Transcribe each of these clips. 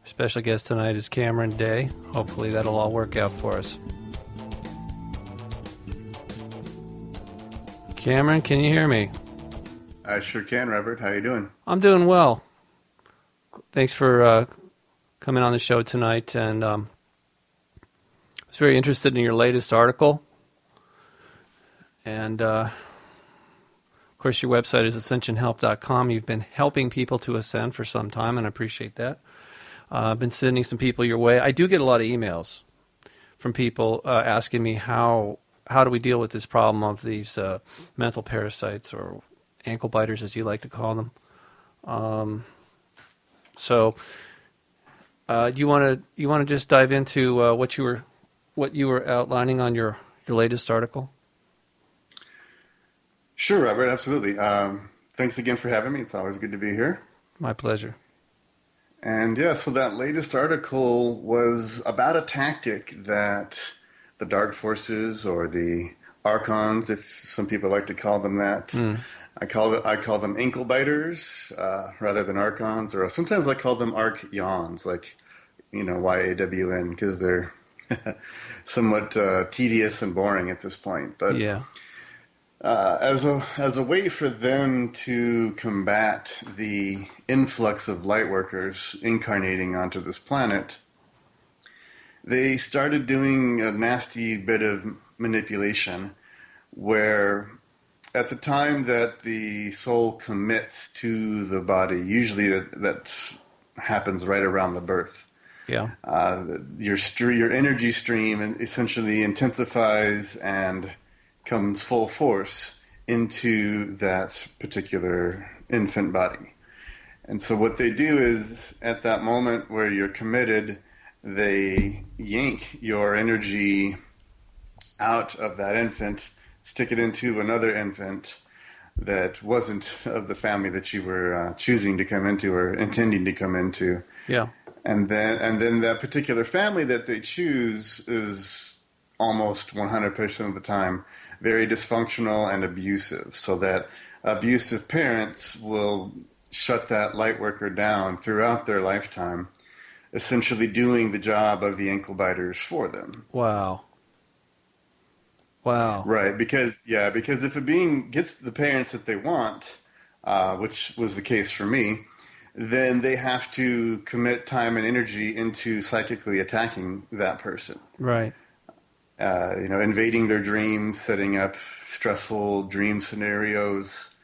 Special guest tonight is Cameron Day. Hopefully that'll all work out for us. Cameron, can you hear me? I sure can, Robert. How you doing? I'm doing well. Thanks for coming on the show tonight. And I was very interested in your latest article. And, of course, your website is ascensionhelp.com. You've been helping people to ascend for some time, and I appreciate that. I've been sending some people your way. I do get a lot of emails from people asking me how do we deal with this problem of these mental parasites, or ankle biters, as you like to call them. So, you want to just dive into what you were outlining on your latest article? Sure, Robert. Absolutely. Thanks again for having me. It's always good to be here. My pleasure. And yeah, so that latest article was about a tactic that the dark forces, or the archons, if some people like to call them that. I call them ankle biters rather than archons, or sometimes I call them arch-yawns, like, YAWN, because they're somewhat tedious and boring at this point. But yeah. As a way for them to combat the influx of lightworkers incarnating onto this planet, they started doing a nasty bit of manipulation where at the time that the soul commits to the body, usually that happens right around the birth. Yeah. Your energy stream essentially intensifies and comes full force into that particular infant body. And so what they do is, at that moment where you're committed, they yank your energy out of that infant, stick it into another infant that wasn't of the family that you were choosing to come into or intending to come into. Yeah. And then that particular family that they choose is almost 100% of the time very dysfunctional and abusive, so that abusive parents will shut that lightworker down throughout their lifetime, essentially doing the job of the ankle biters for them. Wow. Right, because if a being gets the parents that they want, which was the case for me, then they have to commit time and energy into psychically attacking that person. Right. Invading their dreams, setting up stressful dream scenarios,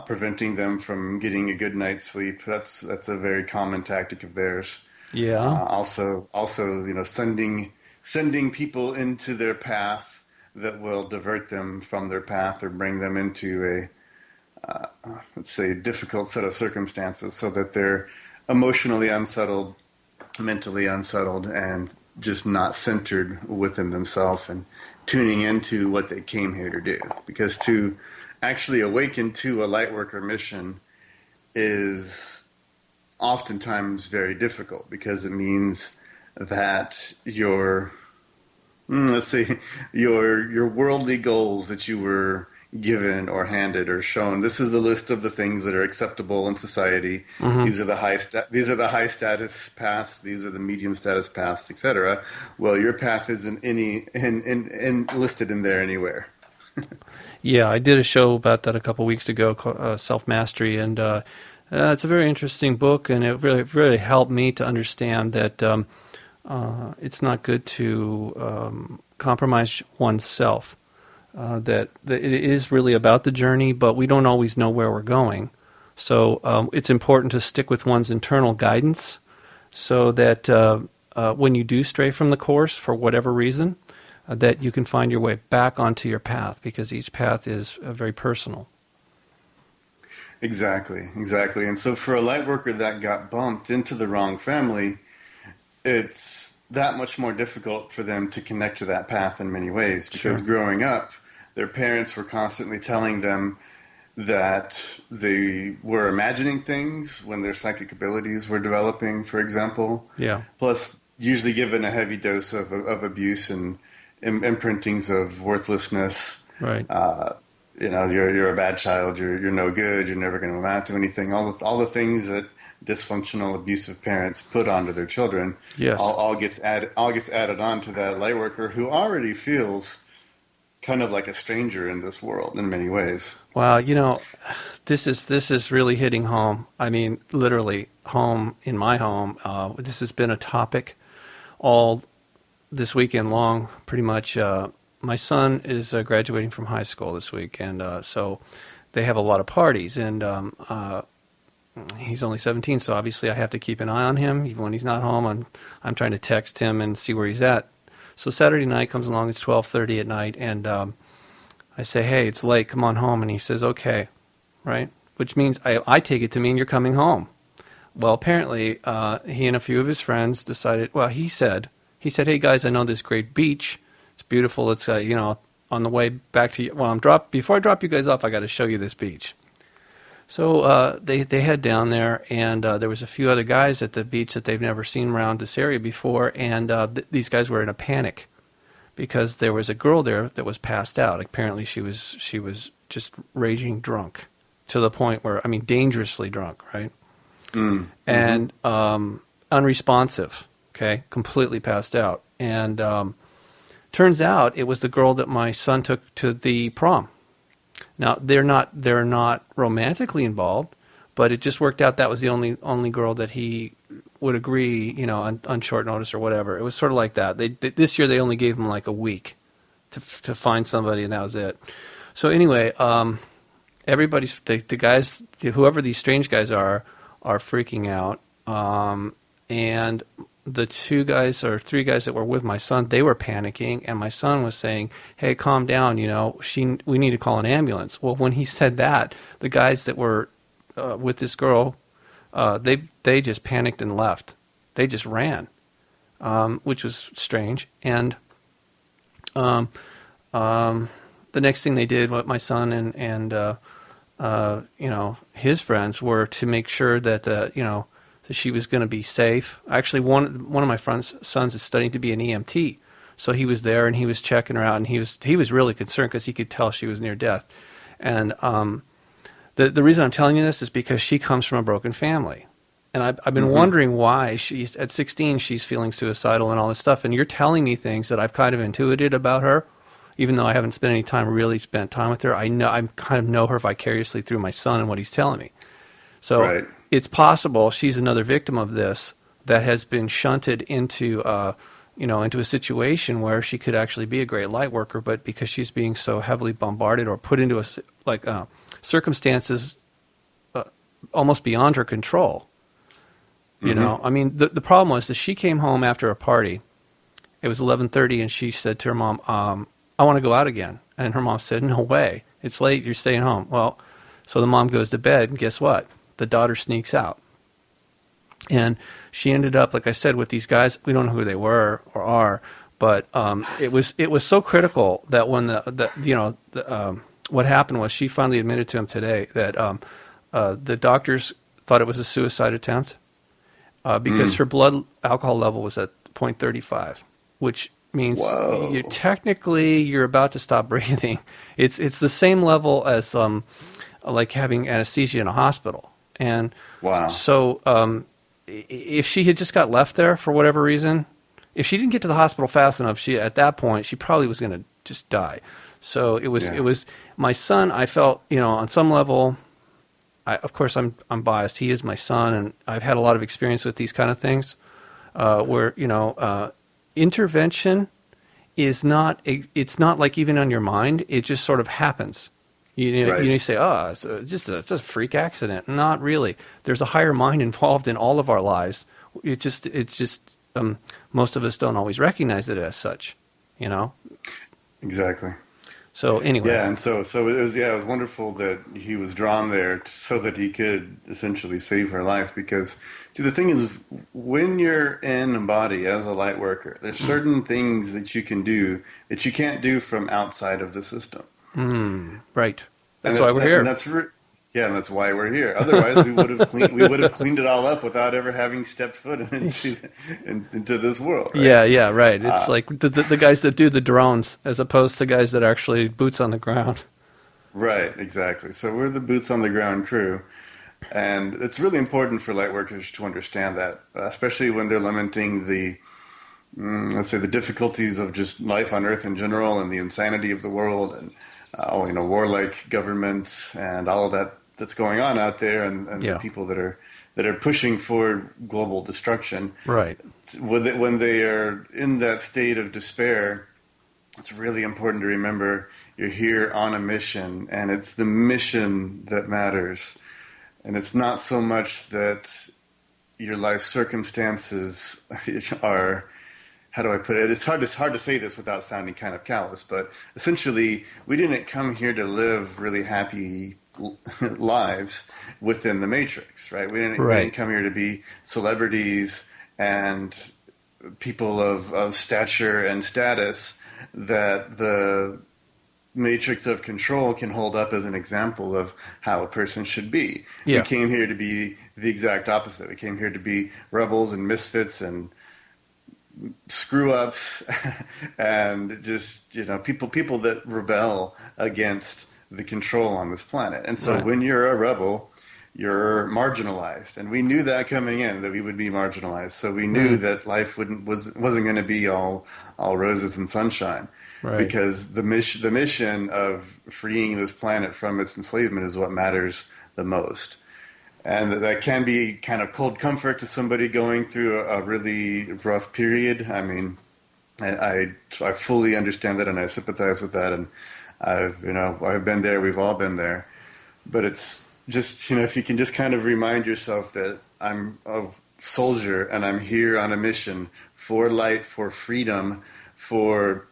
preventing them from getting a good night's sleep. That's a very common tactic of theirs. Yeah. Also, sending people into their path that will divert them from their path or bring them into a, let's say, difficult set of circumstances, so that they're emotionally unsettled, mentally unsettled, and just not centered within themselves and tuning into what they came here to do. Because to actually awaken to a lightworker mission is oftentimes very difficult, because it means that your worldly goals that you were given or handed or shown. This is the list of the things that are acceptable in society. Mm-hmm. These are the high status paths. These are the medium status paths, etc. Well, your path isn't listed in there anywhere. Yeah, I did a show about that a couple weeks ago, called Self Mastery, and it's a very interesting book, and it really helped me to understand that it's not good to compromise oneself. That it is really about the journey, but we don't always know where we're going. So it's important to stick with one's internal guidance, so that when you do stray from the course for whatever reason, that you can find your way back onto your path, because each path is very personal. Exactly. And so for a lightworker that got bumped into the wrong family, it's that much more difficult for them to connect to that path in many ways, because growing up, their parents were constantly telling them that they were imagining things when their psychic abilities were developing, for example. Yeah. Plus, usually given a heavy dose of abuse and imprintings of worthlessness. Right. You're a bad child. You're no good. You're never going to amount to anything. All the things that dysfunctional, abusive parents put onto their children. Yes. All gets added on to that light worker who already feels kind of like a stranger in this world in many ways. Wow, this is really hitting home. I mean, literally home in my home. This has been a topic all this weekend long, pretty much. My son is graduating from high school this week, and so they have a lot of parties, and he's only 17, so obviously I have to keep an eye on him. Even when he's not home, I'm trying to text him and see where he's at. So Saturday night comes along, it's 12:30 at night, and I say, hey, it's late, come on home. And he says, okay, right? Which means I take it to mean you're coming home. Well, apparently he and a few of his friends decided, well, he said, hey, guys, I know this great beach. It's beautiful. It's, on the way back to you. Well, before I drop you guys off, I got to show you this beach. So they head down there, and there was a few other guys at the beach that they've never seen around this area before, and these guys were in a panic because there was a girl there that was passed out. Apparently she was just raging drunk to the point where, I mean, dangerously drunk, right? Mm-hmm. And unresponsive, okay, completely passed out. And turns out it was the girl that my son took to the prom. Now, they're not romantically involved, but it just worked out that was the only girl that he would agree, on short notice or whatever. It was sort of like that. This year they only gave him like a week to find somebody, and that was it. So anyway, everybody's the guys, whoever these strange guys are freaking out, and the 2 guys or 3 guys that were with my son, they were panicking, and my son was saying, hey, calm down, we need to call an ambulance. Well, when he said that, the guys that were with this girl, they just panicked and left. They just ran, which was strange. And the next thing they did, what my son and his friends were to make sure that that she was going to be safe. Actually, one of my sons is studying to be an EMT, so he was there and he was checking her out, and he was really concerned because he could tell she was near death. And the reason I'm telling you this is because she comes from a broken family, and I've been mm-hmm. wondering why she's at 16 she's feeling suicidal and all this stuff. And you're telling me things that I've kind of intuited about her, even though I haven't spent time with her. I kind of know her vicariously through my son and what he's telling me. So. Right. It's possible she's another victim of this that has been shunted into a situation where she could actually be a great light worker, but because she's being so heavily bombarded or put into circumstances almost beyond her control. Mm-hmm. I mean, the problem was that she came home after a party. It was 11:30, and she said to her mom, I want to go out again. And her mom said, no way. It's late. You're staying home. Well, so the mom goes to bed, and guess what? The daughter sneaks out. And she ended up, like I said, with these guys. We don't know who they were or are, but it was so critical that when what happened was she finally admitted to him today that the doctors thought it was a suicide attempt because her blood alcohol level was at 0.35, which means you're about to stop breathing. It's the same level as like having anesthesia in a hospital. And so if she had just got left there for whatever reason, if she didn't get to the hospital fast enough, at that point she probably was going to just die. So it was my son. I felt, on some level, of course I'm biased. He is my son, and I've had a lot of experience with these kind of things, where intervention is not. It's not like even on your mind. It just sort of happens. You say, it's just a freak accident. Not really. There's a higher mind involved in all of our lives. It's just most of us don't always recognize it as such. Exactly. So anyway. Yeah, and so it was wonderful that he was drawn there so that he could essentially save her life. Because see, the thing is, when you're in a body as a light worker, there's certain things that you can do that you can't do from outside of the system. Right. That's why we're here. And that's why we're here. Otherwise, we would have cleaned it all up without ever having stepped foot into this world. Right? Yeah, right. It's like the guys that do the drones as opposed to guys that are actually boots on the ground. Right, exactly. So we're the boots on the ground crew. And it's really important for light workers to understand that, especially when they're lamenting the, let's say, the difficulties of just life on Earth in general and the insanity of the world and, warlike governments and all of that that's going on out there, and the Yeah. people that are pushing for global destruction. Right. When they are in that state of despair, it's really important to remember you're here on a mission, and it's the mission that matters. And it's not so much that your life circumstances are, how do I put it? It's hard to say this without sounding kind of callous, but essentially, we didn't come here to live really happy lives within the Matrix, right? We didn't come here to be celebrities and people of stature and status that the matrix of control can hold up as an example of how a person should be. Yeah. We came here to be the exact opposite. We came here to be rebels and misfits and screw-ups and just, people that rebel against the control on this planet. And so when you're a rebel, you're marginalized. And we knew that coming in, that we would be marginalized. So we knew that life wasn't going to be all roses and sunshine. Right. Because the mission of freeing this planet from its enslavement is what matters the most. And that can be kind of cold comfort to somebody going through a really rough period. I mean, I fully understand that, and I sympathize with that. And I've been there. We've all been there. But it's just, if you can just kind of remind yourself that I'm a soldier and I'm here on a mission for light, for freedom, for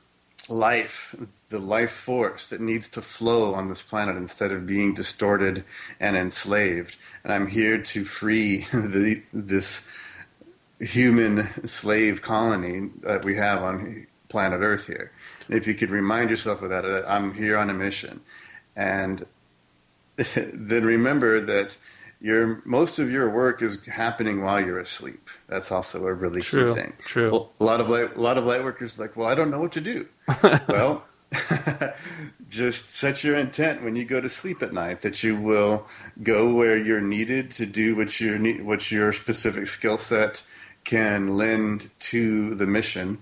life, the life force that needs to flow on this planet instead of being distorted and enslaved. And I'm here to free this human slave colony that we have on planet Earth here. And if you could remind yourself of that, I'm here on a mission. And then remember that most of your work is happening while you're asleep. That's also a really key thing. True. A lot of light workers are like, well, I don't know what to do. Well, just set your intent when you go to sleep at night that you will go where you're needed to do what your specific skill set can lend to the mission.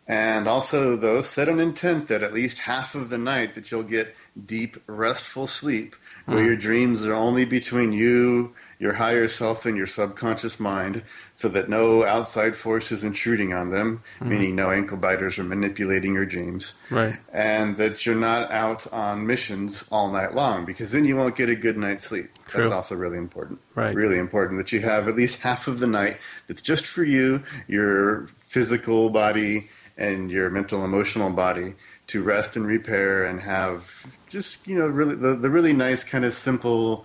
And also, though, set an intent that at least half of the night that you'll get deep, restful sleep, where your dreams are only between you, your higher self, and your subconscious mind, so that no outside force is intruding on them, meaning no ankle biters are manipulating your dreams. Right. And that you're not out on missions all night long, because then you won't get a good night's sleep. That's also really important. Right. Really important that you have at least half of the night that's just for you, your physical body, and your mental, emotional body to rest and repair and have just, really the really nice kind of simple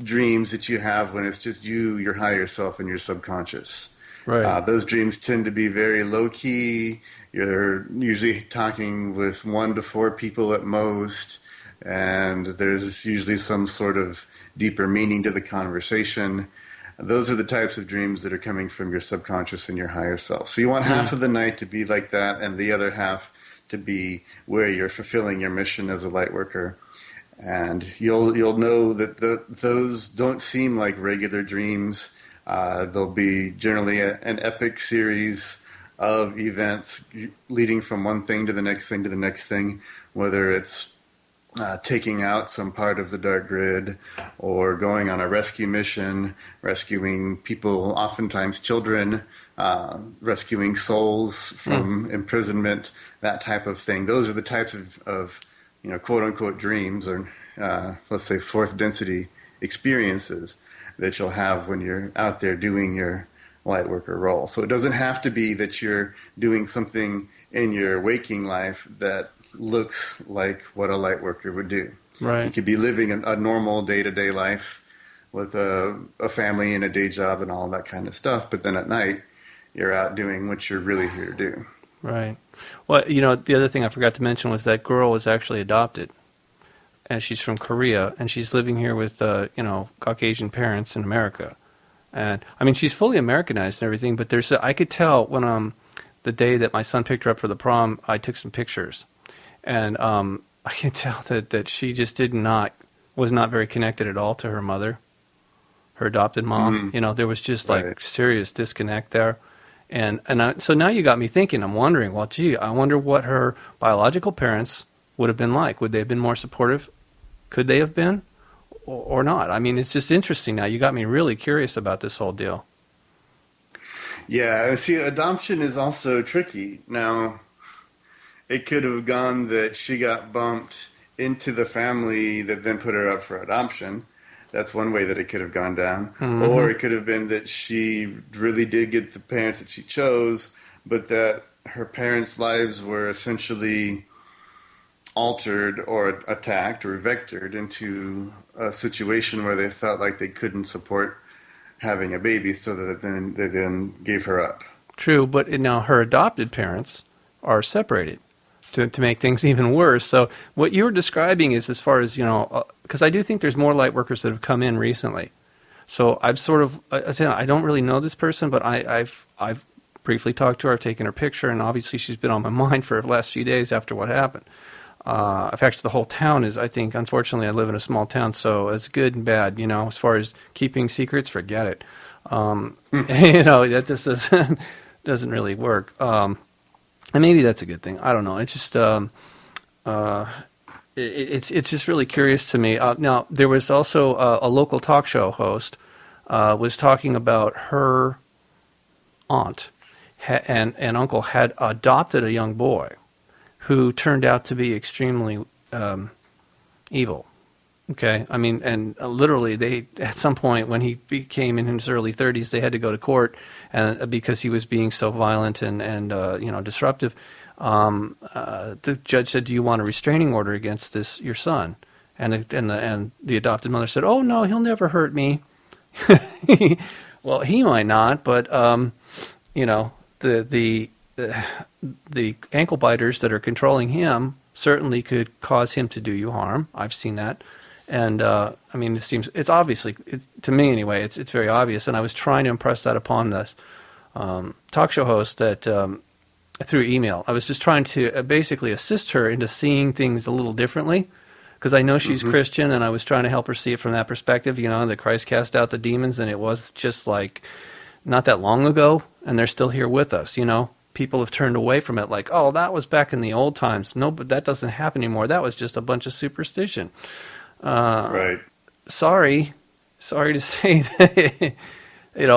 dreams that you have when it's just you, your higher self, and your subconscious. Right. Those dreams tend to be very low-key. You're usually talking with 1 to 4 people at most, and there's usually some sort of deeper meaning to the conversation. Those are the types of dreams that are coming from your subconscious and your higher self. So you want half of the night to be like that, and the other half to be where you're fulfilling your mission as a light worker. And you'll know that those don't seem like regular dreams. They'll be generally an epic series of events leading from one thing to the next thing to the next thing, whether it's taking out some part of the dark grid or going on a rescue mission, rescuing people, oftentimes children, rescuing souls from imprisonment, that type of thing. Those are the types of quote-unquote dreams or, let's say, fourth density experiences that you'll have when you're out there doing your light worker role. So it doesn't have to be that you're doing something in your waking life that looks like what a light worker would do. Right. You could be living a normal day-to-day life with a family and a day job and all that kind of stuff, but then at night, you're out doing what you're really here to do. Right. Well, the other thing I forgot to mention was that girl was actually adopted, and she's from Korea, and she's living here with, Caucasian parents in America. And, I mean, she's fully Americanized and everything, but I could tell when, the day that my son picked her up for the prom, I took some pictures. And I can tell that she just was not very connected at all to her mother. her adopted mom. There was just like Right. serious disconnect there. So now you got me thinking. I'm wondering, well, gee, I wonder what her biological parents would have been like. Would they have been more supportive? Could they have been, or not? I mean, it's just interesting now. You got me really curious about this whole deal. Yeah, see, adoption is also tricky. Now, it could have gone that she got bumped into the family that then put her up for adoption. That's one way that it could have gone down. Mm-hmm. Or it could have been that she really did get the parents that she chose, but that her parents' lives were essentially altered or attacked or vectored into a situation where they felt like they couldn't support having a baby, so that they then gave her up. True, but now her adopted parents are separated to make things even worse. So what you were describing is, as far as, because I do think there's more light workers that have come in recently. So I've sort of, I said, I don't really know this person, but I've briefly talked to her. I've taken her picture, and obviously she's been on my mind for the last few days after what happened. In fact, the whole town is, I think, unfortunately, I live in a small town, so it's good and bad, as far as keeping secrets, forget it. That just doesn't really work. And maybe that's a good thing. I don't know. It's just, it's just really curious to me. Now, there was also a local talk show host was talking about her aunt and uncle had adopted a young boy who turned out to be extremely evil. Okay, I mean, and literally, they at some point when he became in his early 30s, they had to go to court, and because he was being so violent and disruptive. The judge said, "Do you want a restraining order against your son?" And the adopted mother said, "Oh no, he'll never hurt me." Well, he might not, but the ankle biters that are controlling him certainly could cause him to do you harm. I've seen that. And, I mean, it's obviously, to me anyway, it's very obvious. And I was trying to impress that upon this talk show host that through email. I was just trying to basically assist her into seeing things a little differently, because I know she's Christian, and I was trying to help her see it from that perspective, that Christ cast out the demons, and it was just like not that long ago, and they're still here with us, People have turned away from it like, oh, that was back in the old times. No, but that doesn't happen anymore. That was just a bunch of superstition. Right. Sorry to say that,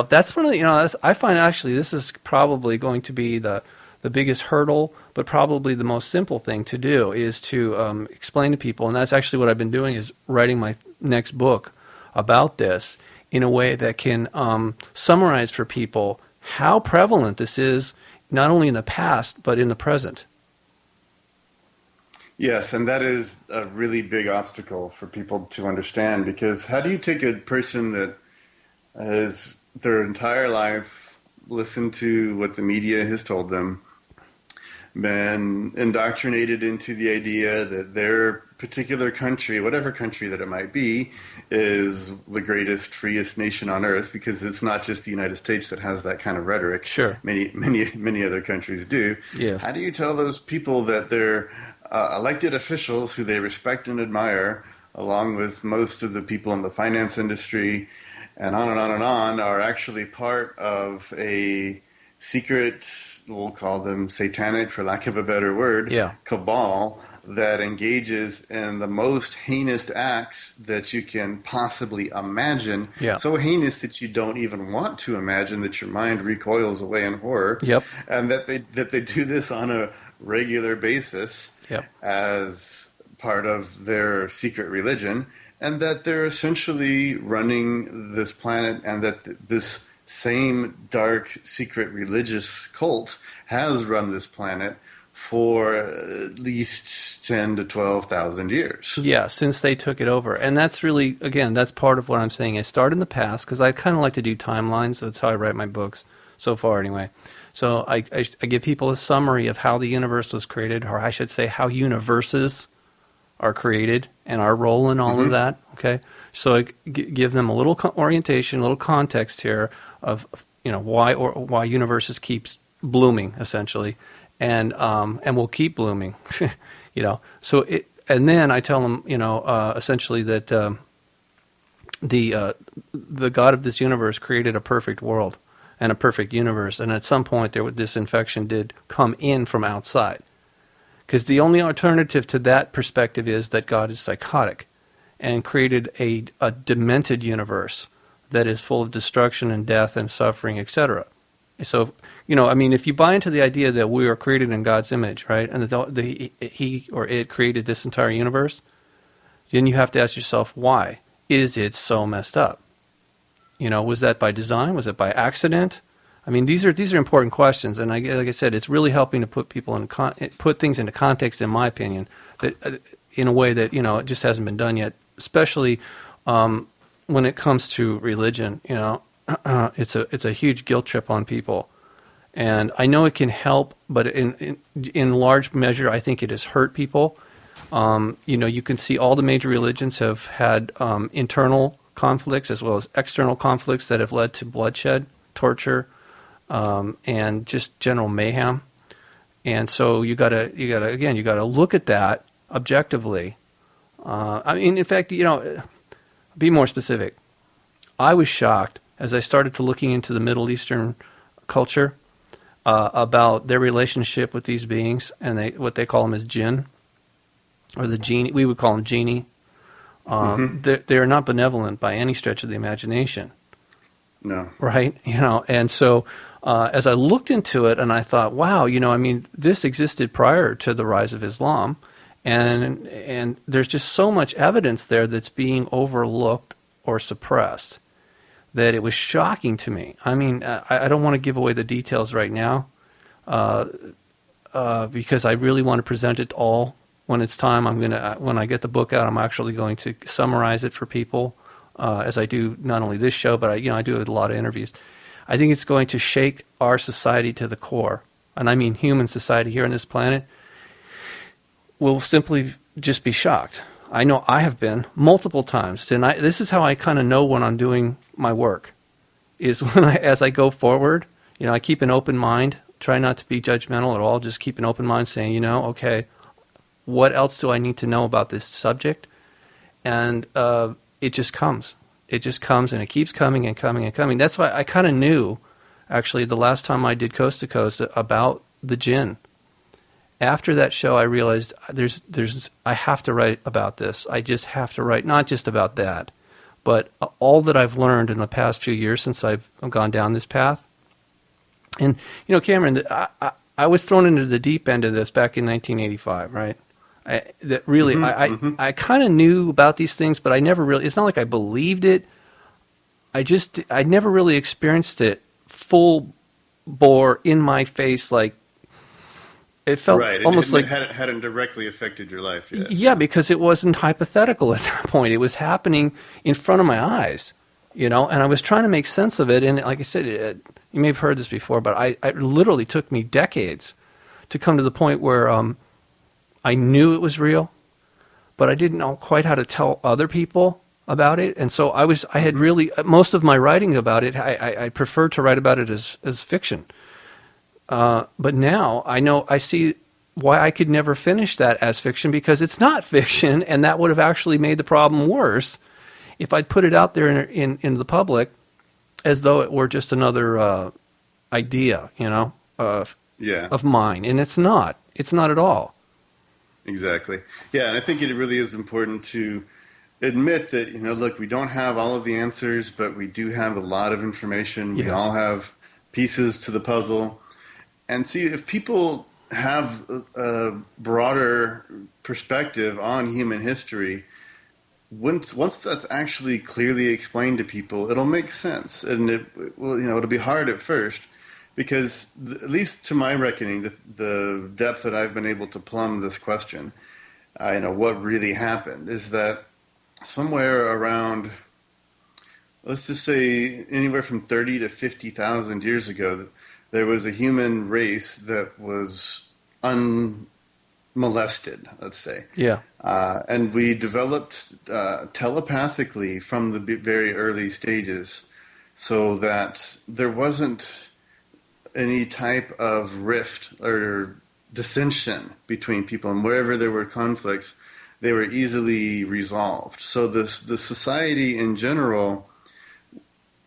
that's one of the, I find actually this is probably going to be the biggest hurdle, but probably the most simple thing to do is to explain to people, and that's actually what I've been doing, is writing my next book about this in a way that can summarize for people how prevalent this is, not only in the past, but in the present. Yes, and that is a really big obstacle for people to understand, because how do you take a person that has their entire life listened to what the media has told them, been indoctrinated into the idea that their particular country, whatever country that it might be, is the greatest, freest nation on earth, because it's not just the United States that has that kind of rhetoric. Sure. Many other countries do. Yeah. How do you tell those people that they're elected officials who they respect and admire, along with most of the people in the finance industry, and on and on and on, are actually part of a secret, we'll call them satanic, for lack of a better word, cabal that engages in the most heinous acts that you can possibly imagine. Yeah. So heinous that you don't even want to imagine, that your mind recoils away in horror. Yep. And that they do this on a regular basis. Yep. As part of their secret religion, and that they're essentially running this planet, and that this same dark secret religious cult has run this planet for at least 10 to 12,000 years. Yeah, since they took it over. And that's really, again, that's part of what I'm saying. I start in the past, because I kind of like to do timelines, so that's how I write my books, so far anyway. So I give people a summary of how the universe was created, or I should say how universes are created, and our role in all of that, okay? So I give them a little orientation, a little context here of, why universes keeps blooming, essentially, and will keep blooming, So and then I tell them, essentially that the God of this universe created a perfect world and a perfect universe, and at some point this infection did come in from outside. Because the only alternative to that perspective is that God is psychotic and created a demented universe that is full of destruction and death and suffering, etc. So, I mean, if you buy into the idea that we are created in God's image, right, and that he or it created this entire universe, then you have to ask yourself, why is it so messed up? Was that by design? Was it by accident? I mean, these are important questions, and like I said, it's really helping to put put things into context, in my opinion, that in a way that it just hasn't been done yet, especially when it comes to religion. It's a huge guilt trip on people, and I know it can help, but in large measure, I think it has hurt people. You can see all the major religions have had internal conflicts as well as external conflicts that have led to bloodshed, torture, and just general mayhem. And so you gotta look at that objectively. I mean, in fact, be more specific. I was shocked as I started to looking into the Middle Eastern culture about their relationship with these beings, and what they call them as jinn, or the genie. We would call them genie. They are not benevolent by any stretch of the imagination. No. Right? And so as I looked into it, and I thought, wow, I mean, this existed prior to the rise of Islam, and there's just so much evidence there that's being overlooked or suppressed that it was shocking to me. I mean, I don't want to give away the details right now because I really want to present it all when it's time. When I get the book out, I'm actually going to summarize it for people, as I do not only this show, but I do a lot of interviews. I think it's going to shake our society to the core, and I mean human society here on this planet will simply just be shocked. I know I have been multiple times, and this is how I kind of know when I'm doing my work, is as I go forward, I keep an open mind, try not to be judgmental at all, just keep an open mind saying, okay, what else do I need to know about this subject? And it just comes. It just comes, and it keeps coming and coming and coming. That's why I kind of knew, actually, the last time I did Coast to Coast about the jinn. After that show, I realized I have to write about this. I just have to write, not just about that, but all that I've learned in the past few years since I've gone down this path. And, Cameron, I was thrown into the deep end of this back in 1985, right? I kind of knew about these things, but I never really, it's not like I believed it. I never really experienced it full bore in my face. Like, it felt almost like it hadn't directly affected your life yet. Yeah, because it wasn't hypothetical at that point. It was happening in front of my eyes, and I was trying to make sense of it. And like I said, you may have heard this before, but it literally took me decades to come to the point where I knew it was real, but I didn't know quite how to tell other people about it. And so I had really, most of my writing about it, I preferred to write about it as fiction. But now I see why I could never finish that as fiction, because it's not fiction, and that would have actually made the problem worse if I'd put it out there in the public as though it were just another idea, of mine. And it's not. It's not at all. Exactly. Yeah, and I think it really is important to admit that, look, we don't have all of the answers, but we do have a lot of information. We all have pieces to the puzzle. And see, if people have a broader perspective on human history, once that's actually clearly explained to people, it'll make sense. And it'll be hard at first, because at least to my reckoning, the depth that I've been able to plumb this question, what really happened, is that somewhere around, let's just say anywhere from 30 to 50,000 years ago, there was a human race that was unmolested, let's say. Yeah. And we developed telepathically from the very early stages, so that there wasn't any type of rift or dissension between people. And wherever there were conflicts, they were easily resolved. So the society in general,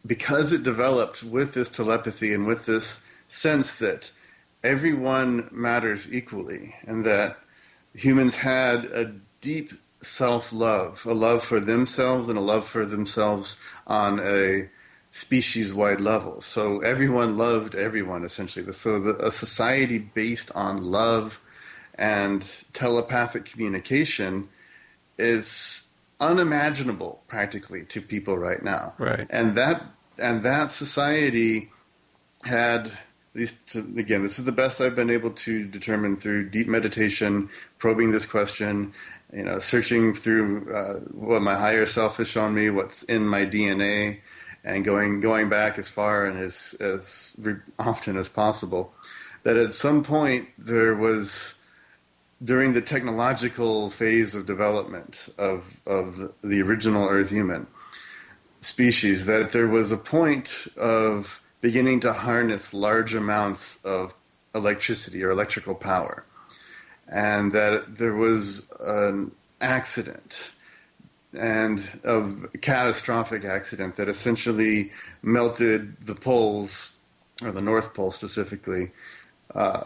because it developed with this telepathy and with this sense that everyone matters equally, and that humans had a deep self-love, a love for themselves and a love for themselves on a species-wide level. So everyone loved everyone, essentially. So a society based on love and telepathic communication is unimaginable practically to people right now. Right. And that society had, at least again, this is the best I've been able to determine through deep meditation, probing this question, searching through what my higher self has shown me, what's in my DNA, and going back as far and as often as possible, that at some point there was, during the technological phase of development of the original Earth human species, that there was a point of beginning to harness large amounts of electricity or electrical power, and that there was an accident, and a catastrophic accident that essentially melted the poles, or the North Pole specifically,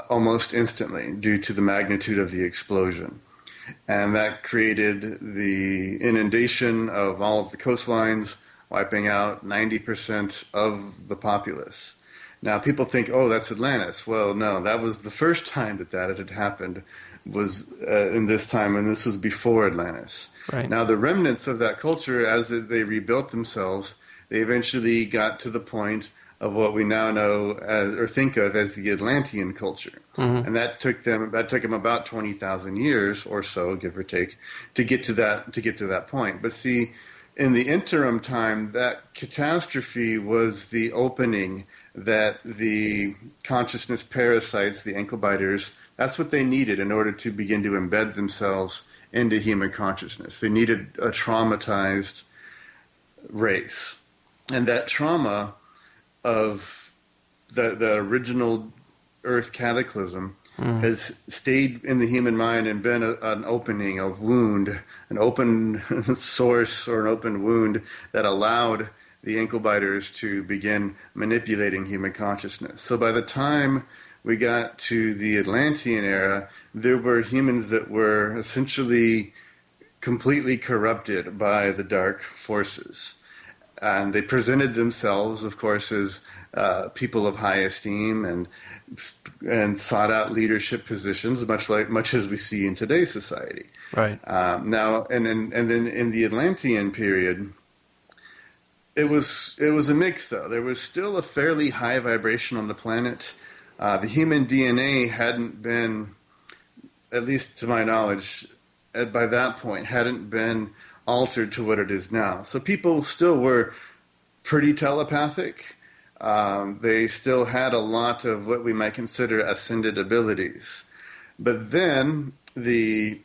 almost instantly due to the magnitude of the explosion. And that created the inundation of all of the coastlines, wiping out 90% of the populace. Now, people think, oh, that's Atlantis. Well, no, that was the first time that had happened, was in this time, and this was before Atlantis. Right. Now, the remnants of that culture, as they rebuilt themselves, they eventually got to the point of what we now know as, or think of as, the Atlantean culture. Mm-hmm. And that took them about 20,000 years or so, give or take, to get to that point. But see, in the interim time, that catastrophe was the opening that the consciousness parasites, the ankle biters, that's what they needed in order to begin to embed themselves into human consciousness. They needed a traumatized race. And that trauma of the original Earth cataclysm has stayed in the human mind and been an opening, a wound, an open source or an open wound that allowed the ankle biters to begin manipulating human consciousness. So by the time we got to the Atlantean era, there were humans that were essentially completely corrupted by the dark forces. And they presented themselves, of course, as people of high esteem and sought out leadership positions, much as we see in today's society. Right. Now, and then in the Atlantean period, it was a mix, though. There was still a fairly high vibration on the planet. The human DNA hadn't been, at least to my knowledge, by that point, hadn't been altered to what it is now. So people still were pretty telepathic. They still had a lot of what we might consider ascended abilities. But then the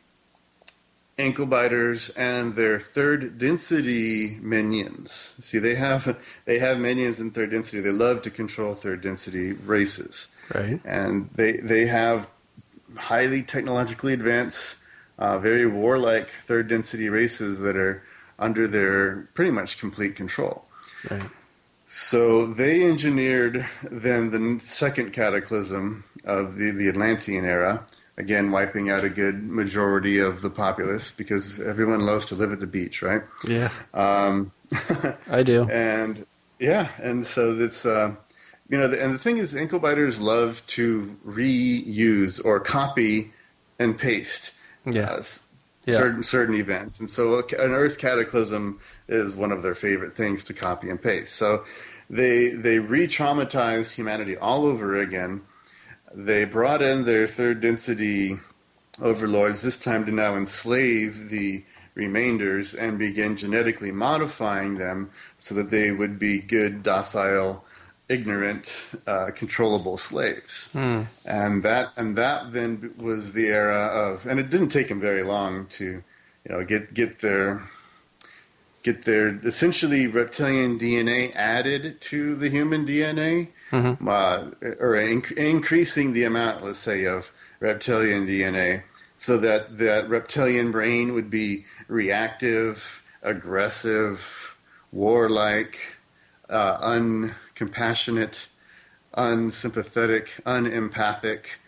ankle biters and their third density minions. See, they have minions in third density. They love to control third density races. Right. And they have highly technologically advanced, very warlike third density races that are under their pretty much complete control. Right. So they engineered then the second cataclysm of the Atlantean era, again wiping out a good majority of the populace because everyone loves to live at the beach, right? Yeah. I do. And yeah, and so it's and the thing is, ankle biters love to reuse or copy and paste. Certain events. And so an Earth cataclysm is one of their favorite things to copy and paste. So they re-traumatized humanity all over again. They brought in their third density overlords, this time to now enslave the remainders and begin genetically modifying them so that they would be good, docile, ignorant, controllable slaves. And that then was the era of, and it didn't take them very long to, get their essentially reptilian DNA added to the human DNA, or increasing the amount, let's say, of reptilian DNA so that that reptilian brain would be reactive, aggressive, warlike, uncompassionate, unsympathetic, unempathic.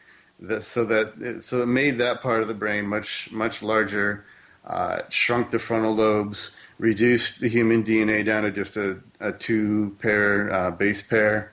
So it made that part of the brain much larger, shrunk the frontal lobes, reduced the human DNA down to just a two pair base pair.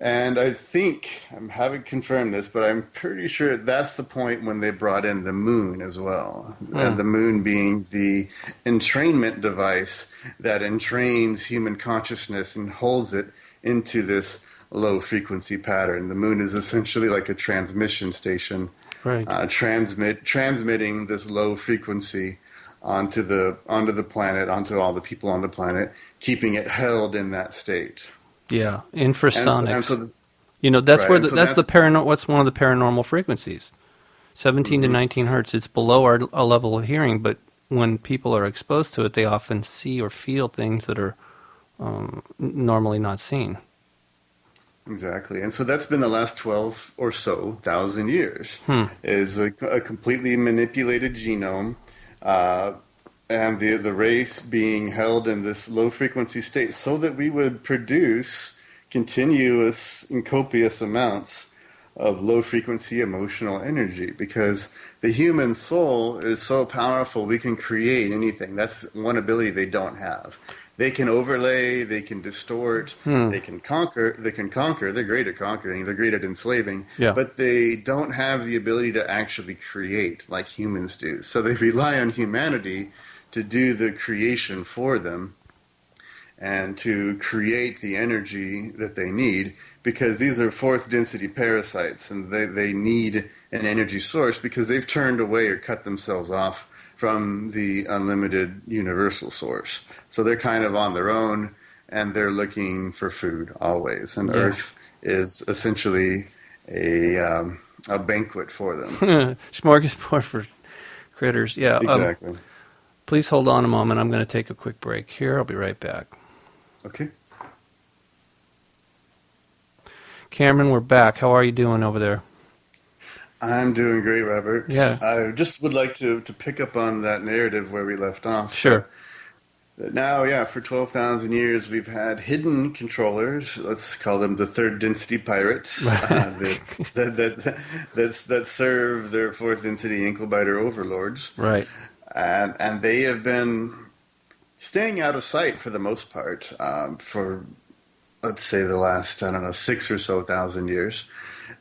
And I think, I haven't confirmed this, but I'm pretty sure that's the point when they brought in the moon as well. And the moon being the entrainment device that entrains human consciousness and holds it into this low frequency pattern. The moon is essentially like a transmission station, Right. Transmitting this low frequency onto the planet, onto all the people on the planet, keeping it held in that state. Yeah, infrasonics. And That's right, where and so that's what's one of the paranormal frequencies. 17 to 19 hertz. It's below our level of hearing, but when people are exposed to it, they often see or feel things that are normally not seen. Exactly, and so that's been the last 12 or so thousand years. Is a completely manipulated genome, and the race being held in this low frequency state, so that we would produce continuous and copious amounts of low frequency emotional energy. Because the human soul is so powerful, we can create anything. That's one ability they don't have. They can overlay, they can distort, they can conquer. They're great at conquering, they're great at enslaving, but they don't have the ability to actually create like humans do. So they rely on humanity to do the creation for them and to create the energy that they need, because these are fourth density parasites, and they need an energy source because they've turned away or cut themselves off from the unlimited universal source. So they're kind of on their own, and they're looking for food always. And Earth is essentially a banquet for them. Smorgasbord for critters. Yeah, exactly. Please hold on a moment. I'm going to take a quick break here. I'll be right back. Okay. Cameron, we're back. How are you doing over there? I'm doing great, Robert. Yeah. I just would like to pick up on that narrative where we left off. Sure. That now, for 12,000 years, we've had hidden controllers. Let's call them the third density pirates that serve their fourth density inkle-biter overlords. Right. And they have been staying out of sight for the most part for, let's say, the last, 6 or so thousand years.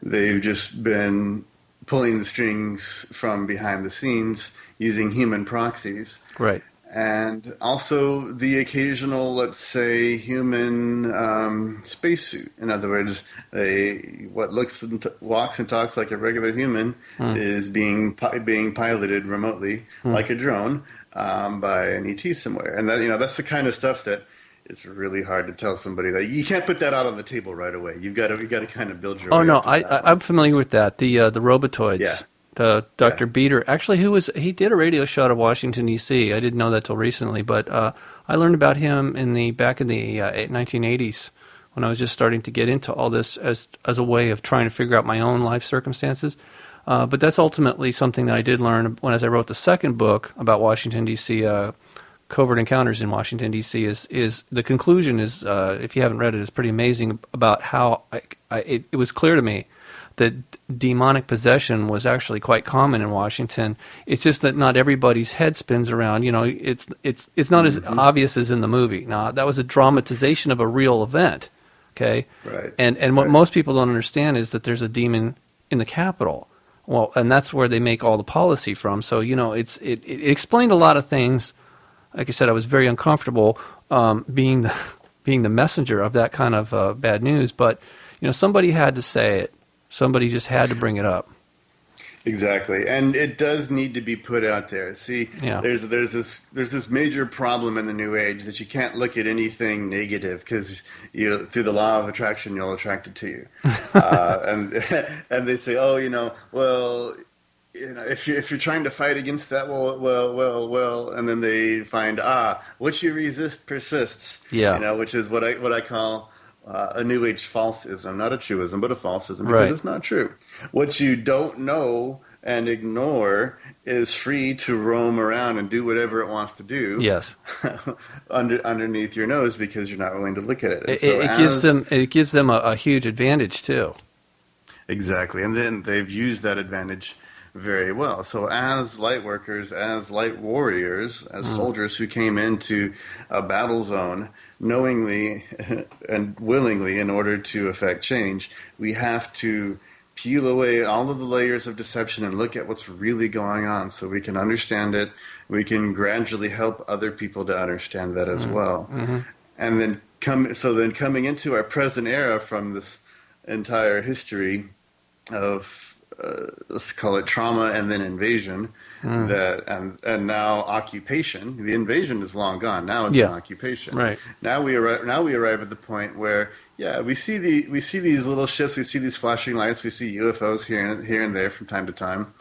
They've just been pulling the strings from behind the scenes using human proxies. Right. And also the occasional, let's say, human spacesuit. In other words, what walks and talks like a regular human is being piloted remotely like a drone by an ET somewhere. And that's the kind of stuff that it's really hard to tell somebody that you can't put that out on the table right away. You've got to kind of build your. Oh no, I'm familiar with that. The Robotoids. Yeah. Dr. Beater, actually, he did a radio show out of Washington D.C. I didn't know that till recently, but I learned about him back in the 1980s when I was just starting to get into all this as a way of trying to figure out my own life circumstances. But that's ultimately something that I did learn as I wrote the second book about Washington D.C. Covert Encounters in Washington D.C. Is the conclusion is if you haven't read it, it's pretty amazing about how it was clear to me that demonic possession was actually quite common in Washington. It's just that not everybody's head spins around. It's not as obvious as in the movie. Now, that was a dramatization of a real event, okay? Right. And what most people don't understand is that there's a demon in the Capitol. Well, and that's where they make all the policy from. So, it explained a lot of things. Like I said, I was very uncomfortable being the messenger of that kind of bad news. But, somebody had to say it. Somebody just had to bring it up. Exactly, and it does need to be put out there. See, there's this major problem in the New Age that you can't look at anything negative because through the law of attraction you'll attract it to you, and they say, if you're trying to fight against that, well, and then they find what you resist persists. Yeah, which is what I call a New Age falseism, not a truism, but a falseism, because Right. it's not true. What you don't know and ignore is free to roam around and do whatever it wants to do Yes. underneath your nose because you're not willing to look at it. And It, so it gives as them a huge advantage too. exactly, and then they've used that advantage very well. So as light workers, as light warriors, as soldiers who came into a battle zone knowingly and willingly in order to affect change, we have to peel away all of the layers of deception and look at what's really going on so we can understand it. We can gradually help other people to understand that as well. Mm-hmm. And then coming into our present era from this entire history of let's call it trauma and then invasion, that and now occupation. The invasion is long gone. Now it's an occupation. Right. Now we arrive at the point where we see these little ships, we see these flashing lights, we see UFOs here and there from time to time.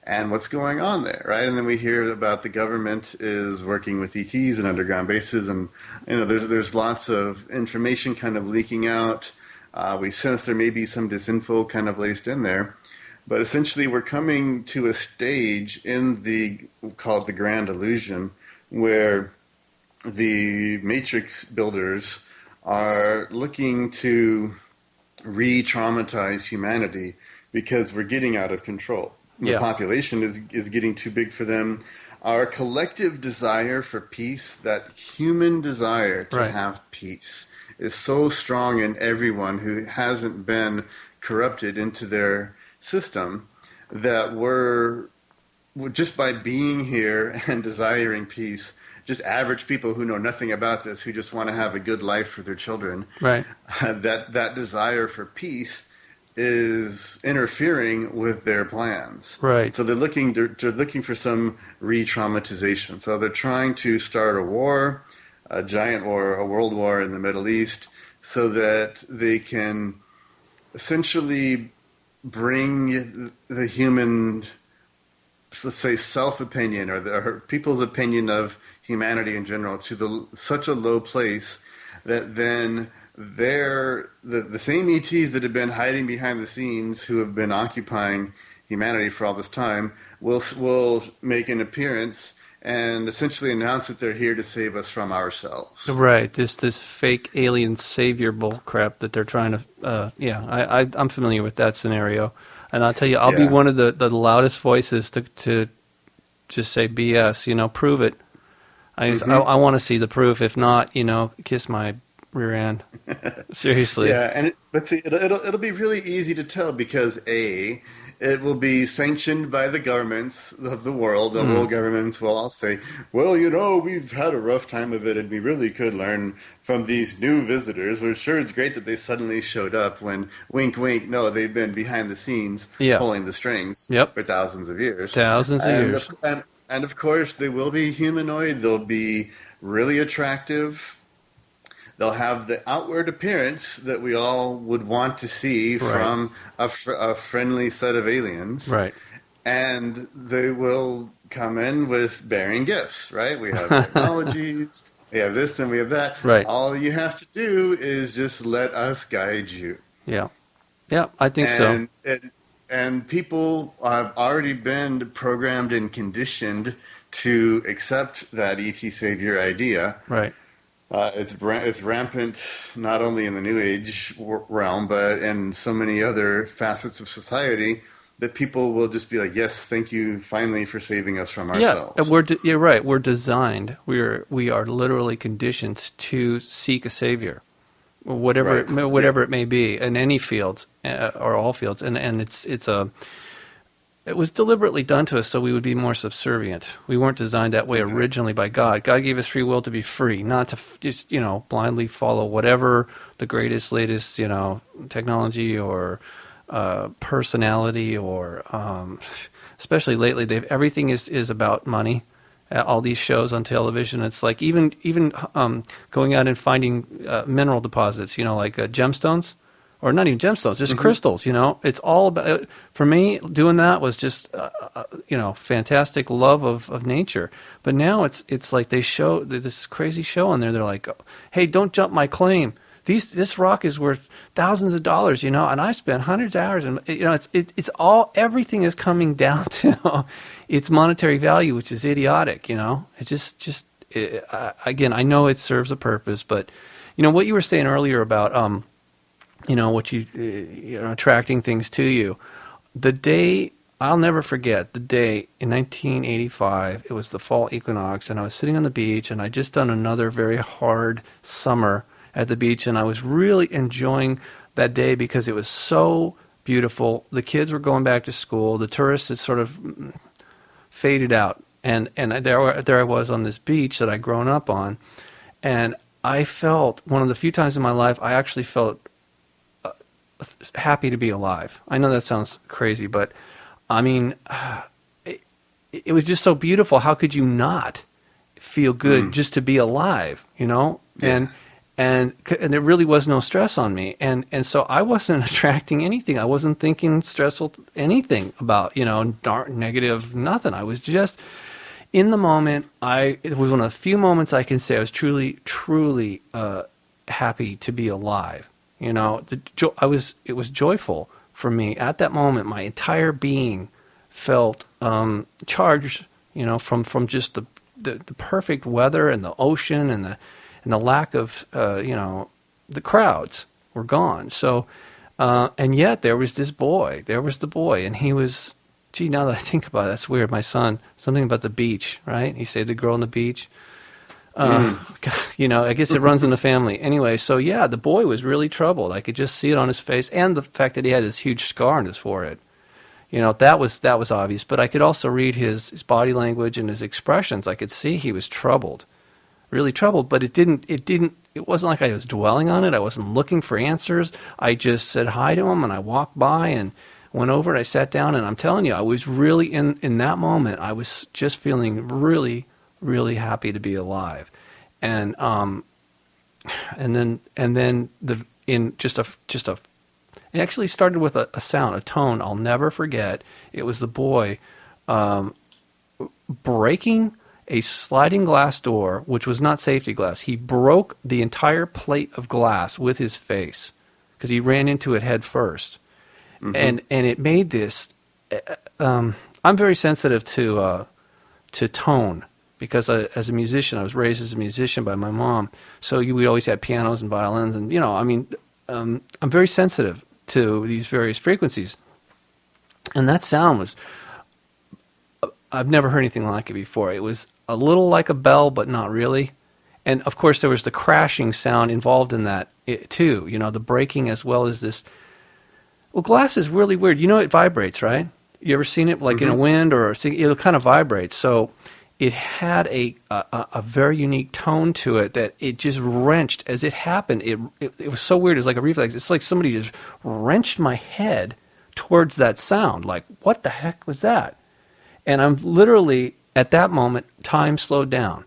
And what's going on there, right? And then we hear about the government is working with ETs and underground bases, and there's lots of information kind of leaking out. We sense there may be some disinfo kind of laced in there, but essentially we're coming to a stage in called the Grand Illusion, where the Matrix builders are looking to re-traumatize humanity because we're getting out of control. The population is getting too big for them. Our collective desire for peace, that human desire to have peace, is so strong in everyone who hasn't been corrupted into their system that we're just by being here and desiring peace, just average people who know nothing about this, who just want to have a good life for their children, Right. that desire for peace is interfering with their plans. Right. So they're looking for some re-traumatization. So they're trying to start a war, a giant war, a world war in the Middle East, so that they can essentially bring the human, let's say, self-opinion or people's opinion of humanity in general to such a low place that then the same ETs that have been hiding behind the scenes, who have been occupying humanity for all this time, will make an appearance and essentially announce that they're here to save us from ourselves. Right. This fake alien savior bull crap that they're trying to. I'm familiar with that scenario, and I'll tell you, I'll be one of the loudest voices to just say BS. Prove it. I want to see the proof. If not, kiss my rear end. Seriously. Yeah, and it'll be really easy to tell because it will be sanctioned by the governments of the world. The world governments will all say, well, we've had a rough time of it and we really could learn from these new visitors. We're sure it's great that they suddenly showed up when, wink, wink, no, they've been behind the scenes pulling the strings for thousands of years. Years. And of course, they will be humanoid. They'll be really attractive. They'll have the outward appearance that we all would want to see from a friendly set of aliens. Right. And they will come in with bearing gifts, right? We have technologies, we have this and we have that. Right. All you have to do is just let us guide you. Yeah. Yeah, I think so. And people have already been programmed and conditioned to accept that ET Savior idea. Right. It's rampant not only in the New Age realm, but in so many other facets of society that people will just be like, yes, thank you finally for saving us from ourselves. Yeah, you're right. We're designed. We are literally conditioned to seek a savior, whatever it may be, in any fields or all fields. And it was deliberately done to us so we would be more subservient. We weren't designed that way originally by God. God gave us free will to be free, not to just blindly follow whatever the greatest, latest technology or personality or especially lately everything is about money. All these shows on television, it's like even going out and finding mineral deposits, like gemstones. Or not even gemstones, just crystals, It's all about, for me, doing that was just, fantastic love of nature. But now it's like they show this crazy show on there. They're like, hey, don't jump my claim. this rock is worth thousands of dollars, and I spent hundreds of hours, and it's all, everything is coming down to its monetary value, which is idiotic. It's just again, I know it serves a purpose, but what you were saying earlier about what attracting things to you. The day, I'll never forget the day in 1985. It was the fall equinox, and I was sitting on the beach, and I'd just done another very hard summer at the beach, and I was really enjoying that day because it was so beautiful. The kids were going back to school. The tourists had sort of faded out, and there I was on this beach that I'd grown up on, and I felt, one of the few times in my life, I actually felt happy to be alive. I know that sounds crazy, but I mean, it was just so beautiful. How could you not feel good just to be alive, Yeah. And there really was no stress on me. And so I wasn't attracting anything. I wasn't thinking stressful anything about, dark, negative, nothing. I was just in the moment. It was one of the few moments I can say I was truly, truly happy to be alive. It was joyful for me at that moment. My entire being felt charged, from just the perfect weather and the ocean and the lack of, the crowds were gone. So, and yet there was this boy. There was the boy, and he was. Gee, now that I think about it, that's weird. My son, something about the beach, right? He saved the girl on the beach. I guess it runs in the family. Anyway, so yeah, the boy was really troubled. I could just see it on his face, and the fact that he had this huge scar on his forehead. That was obvious. But I could also read his body language and his expressions. I could see he was troubled, really troubled. But it wasn't like I was dwelling on it. I wasn't looking for answers. I just said hi to him, and I walked by and went over and I sat down. And I'm telling you, I was really in that moment. I was just feeling really, really happy to be alive, and then it actually started with a sound, a tone I'll never forget. It was the boy breaking a sliding glass door, which was not safety glass. He broke the entire plate of glass with his face because he ran into it head first, and it made this. I'm very sensitive to tone. Because as a musician, I was raised as a musician by my mom. So we always had pianos and violins. And, I'm very sensitive to these various frequencies. And that sound was, I've never heard anything like it before. It was a little like a bell, but not really. And, of course, there was the crashing sound involved in that, too. The breaking as well as this. Well, glass is really weird. It vibrates, right? You ever seen it like in a wind or it'll kind of vibrate. So it had a very unique tone to it that it just wrenched as it happened. It was so weird. It was like a reflex. It's like somebody just wrenched my head towards that sound. Like, what the heck was that? And I'm literally, at that moment, time slowed down.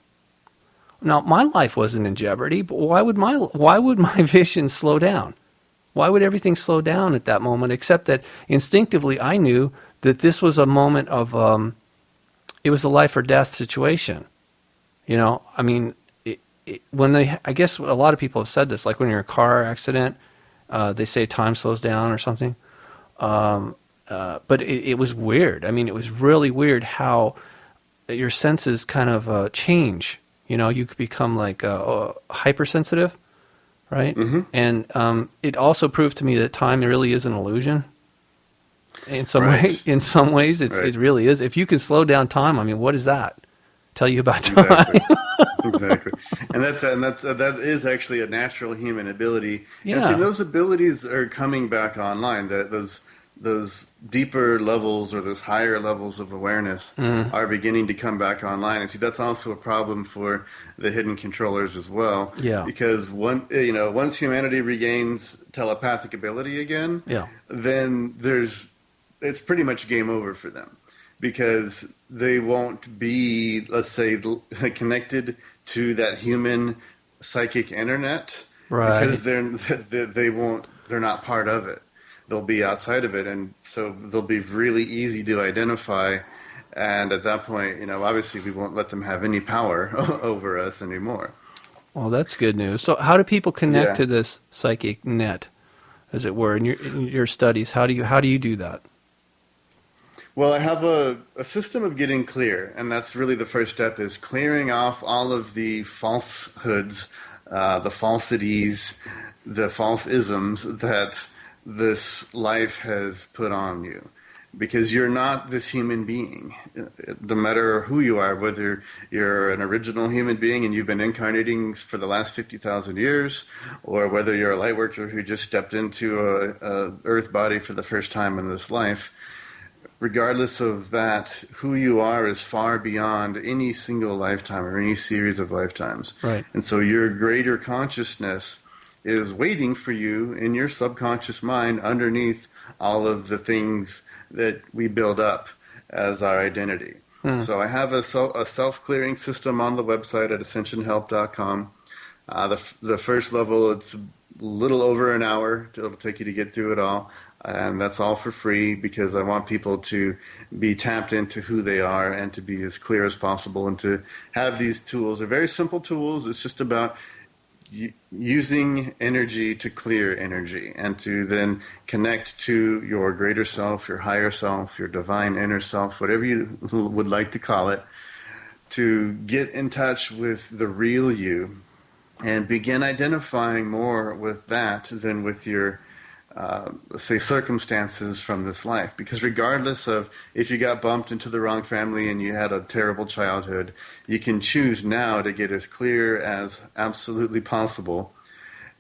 Now, my life wasn't in jeopardy, but why would my vision slow down? Why would everything slow down at that moment, except that instinctively I knew that this was a moment of... it was a life or death situation. I mean, I guess a lot of people have said this, like when you're in a car accident, they say time slows down or something. But it was weird. I mean, it was really weird how your senses kind of change. You could become like hypersensitive, right? And it also proved to me that time really is an illusion. In some ways, it really is. If you can slow down time, I mean, what does that tell you about time? Exactly. And that is actually a natural human ability. Yeah. And see, those abilities are coming back online. Those deeper levels or those higher levels of awareness are beginning to come back online. And see, that's also a problem for the hidden controllers as well. Yeah. Because once humanity regains telepathic ability again, then it's pretty much game over for them, because they won't be, let's say, connected to that human psychic internet, right? Because they're not part of it. They'll be outside of it, and so they'll be really easy to identify. And at that point, obviously we won't let them have any power over us anymore. Well, that's good news. So how do people connect Yeah. to this psychic net, as it were, in your studies? How do you do that? Well, I have a system of getting clear, and that's really the first step, is clearing off all of the falsehoods, the falsities, the false isms that this life has put on you. Because you're not this human being. No matter who you are, whether you're an original human being and you've been incarnating for the last 50,000 years, or whether you're a light worker who just stepped into a earth body for the first time in this life, regardless of that, who you are is far beyond any single lifetime or any series of lifetimes. Right. And so your greater consciousness is waiting for you in your subconscious mind underneath all of the things that we build up as our identity. So I have a self-clearing system on the website at ascensionhelp.com. The first level, it's a little over an hour. It'll take you to get through it all. And that's all for free because I want people to be tapped into who they are and to be as clear as possible and to have these tools. They're very simple tools. It's just about using energy to clear energy and to then connect to your greater self, your higher self, your divine inner self, whatever you would like to call it, to get in touch with the real you and begin identifying more with that than with your say circumstances from this life. Because regardless of if you got bumped into the wrong family and you had a terrible childhood, you can choose now to get as clear as absolutely possible,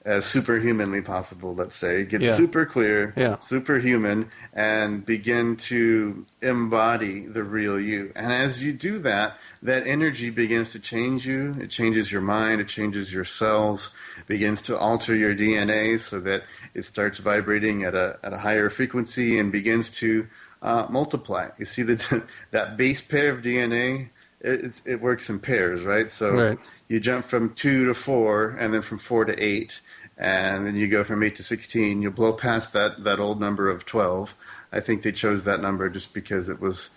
as superhumanly possible, let's say, get super clear, superhuman, and begin to embody the real you. And as you do that, that energy begins to change you. It changes your mind. It changes your cells, begins to alter your DNA so that it starts vibrating at a higher frequency and begins to multiply. You see that base pair of DNA, it works in pairs, right? So you jump from 2 to 4 and then from 4 to 8. And then you go from 8 to 16. You blow past that old number of 12. I think they chose that number just because it was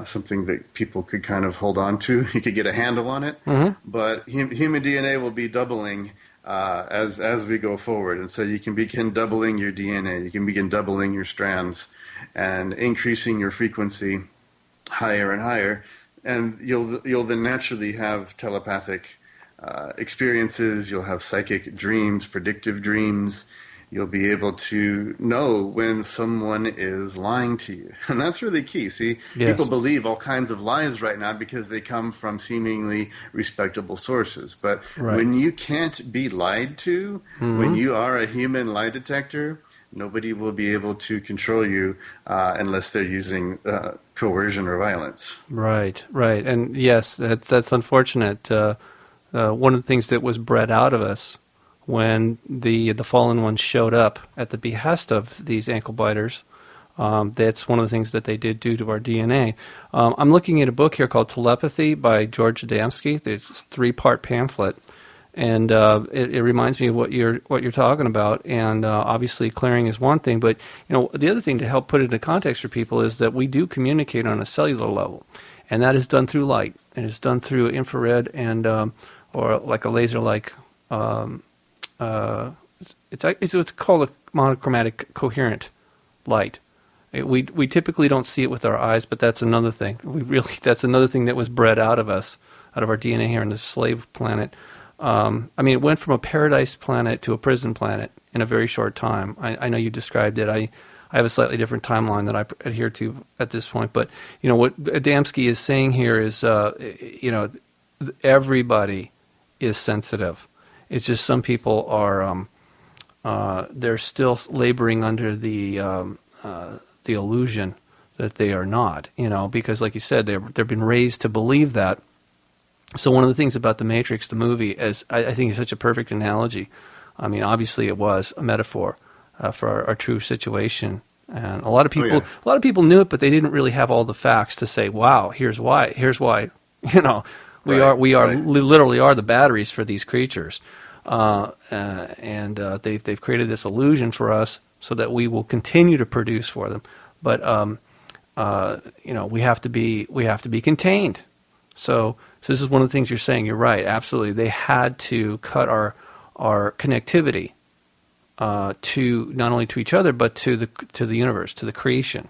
something that people could kind of hold on to. You could get a handle on it. But human DNA will be doubling as we go forward. And so you can begin doubling your DNA. You can begin doubling your strands and increasing your frequency higher and higher. And you'll then naturally have telepathic experiences. You'll have psychic dreams, predictive dreams. You'll be able to know when someone is lying to you. And that's really key. See, people believe all kinds of lies right now because they come from seemingly respectable sources. But when you can't be lied to, when you are a human lie detector, nobody will be able to control you unless they're using coercion or violence. Right. And yes, that's unfortunate. One of the things that was bred out of us when the fallen ones showed up at the behest of these ankle biters, that's one of the things that they did do to our DNA. I'm looking at a book here called Telepathy by George Adamski. It's a 3-part pamphlet, and it reminds me of what you're talking about. And obviously, clearing is one thing, but the other thing to help put it into context for people is that we do communicate on a cellular level, and that is done through light, and it's done through infrared and or like a laser-like. It's called a monochromatic coherent light. We typically don't see it with our eyes, but that's another thing. That's another thing that was bred out of us, out of our DNA here on this slave planet. It went from a paradise planet to a prison planet in a very short time. I know you described it. I have a slightly different timeline that I adhere to at this point. But what Adamski is saying here is, everybody is sensitive. It's just some people are they're still laboring under the illusion that they are not, because like you said, they've been raised to believe that. So one of the things about The Matrix, the movie, is I think is such a perfect analogy. Obviously it was a metaphor for our true situation, and a lot of people knew it, but they didn't really have all the facts to say, "Wow, here's why." We literally are the batteries for these creatures, and they've created this illusion for us so that we will continue to produce for them. But we have to be contained So this is one of the things you're saying. You're right, absolutely. They had to cut our connectivity to not only to each other but to the universe, to the creation,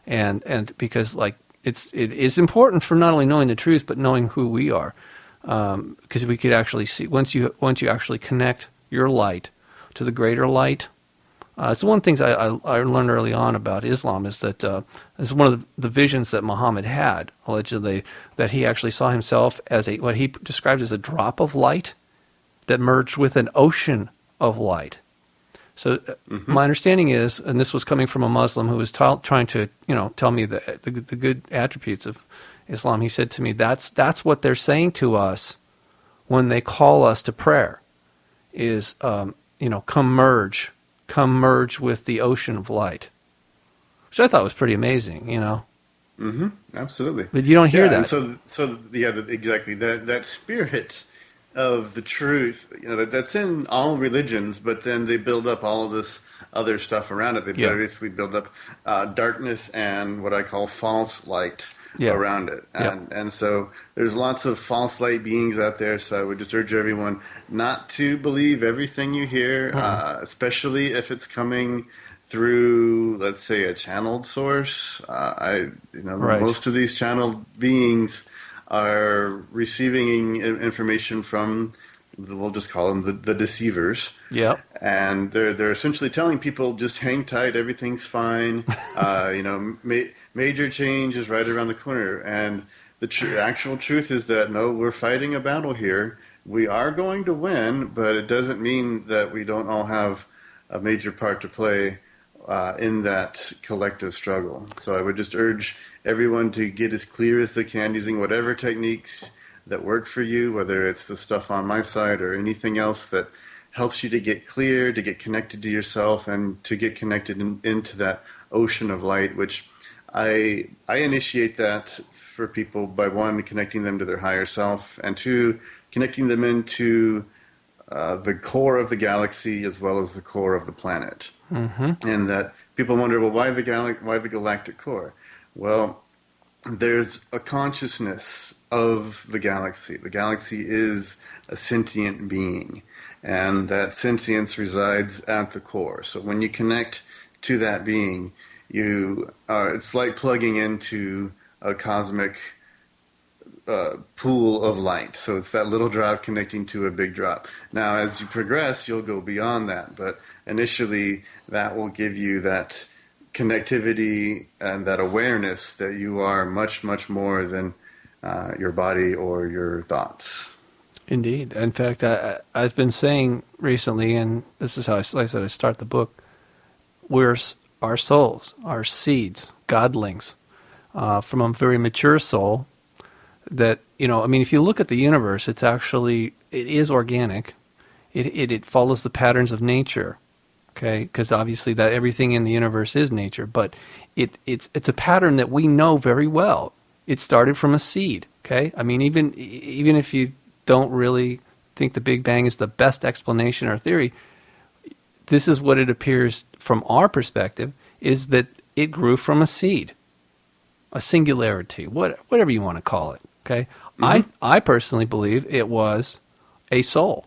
and because like it is important for not only knowing the truth but knowing who we are, because we could actually see once you actually connect your light to the greater light. It's one of the things I learned early on about Islam is that it's one of the visions that Muhammad had, allegedly, that he actually saw himself as what he described as a drop of light that merged with an ocean of light. So my understanding is, and this was coming from a Muslim who was trying to tell me the good attributes of Islam. He said to me, that's what they're saying to us when they call us to prayer, is come merge with the ocean of light, which I thought was pretty amazing, Absolutely. But you don't hear that. And exactly. That spirit of the truth, that's in all religions, but then they build up all of this other stuff around it. They basically build up darkness and what I call false light around it. And so there's lots of false light beings out there, so I would just urge everyone not to believe everything you hear, especially if it's coming through, let's say, a channeled source. Most of these channeled beings are receiving information from, we'll just call them the deceivers. Yeah. And they're essentially telling people, just hang tight, everything's fine. Major change is right around the corner. And the actual truth is that, no, we're fighting a battle here. We are going to win, but it doesn't mean that we don't all have a major part to play in that collective struggle. So I would just urge everyone to get as clear as they can using whatever techniques that work for you, whether it's the stuff on my site or anything else that helps you to get clear, to get connected to yourself, and to get connected into that ocean of light, which I initiate that for people by, one, connecting them to their higher self, and two, connecting them into the core of the galaxy as well as the core of the planet. Mm-hmm. And that people wonder, well, why the galactic core? Well, there's a consciousness of the galaxy. The galaxy is a sentient being, and that sentience resides at the core. So when you connect to that being, it's like plugging into a cosmic pool of light. So it's that little drop connecting to a big drop. Now, as you progress, you'll go beyond that, but initially that will give you that connectivity and that awareness that you are much, much more than your body or your thoughts. Indeed. In fact, I've been saying recently, and this is how I start the book, we're our souls, our seeds, godlings, from a very mature soul that, if you look at the universe, it is organic. It follows the patterns of nature. Okay, because obviously that everything in the universe is nature, but it's a pattern that we know very well. It started from a seed. Okay, even if you don't really think the Big Bang is the best explanation or theory, this is what it appears from our perspective, is that it grew from a seed, a singularity, whatever you want to call it. Okay, mm-hmm. I personally believe it was a soul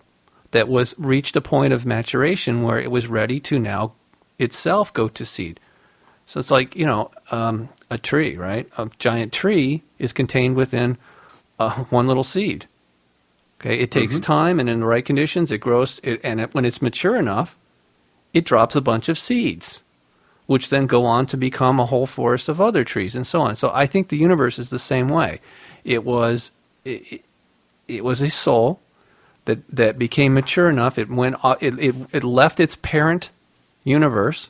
that was reached a point of maturation where it was ready to now itself go to seed. So it's like, a tree, right? A giant tree is contained within one little seed. Okay, it takes mm-hmm. time, and in the right conditions, it grows, when it's mature enough, it drops a bunch of seeds, which then go on to become a whole forest of other trees, and so on. So I think the universe is the same way. It was a soul that became mature enough. It it left its parent universe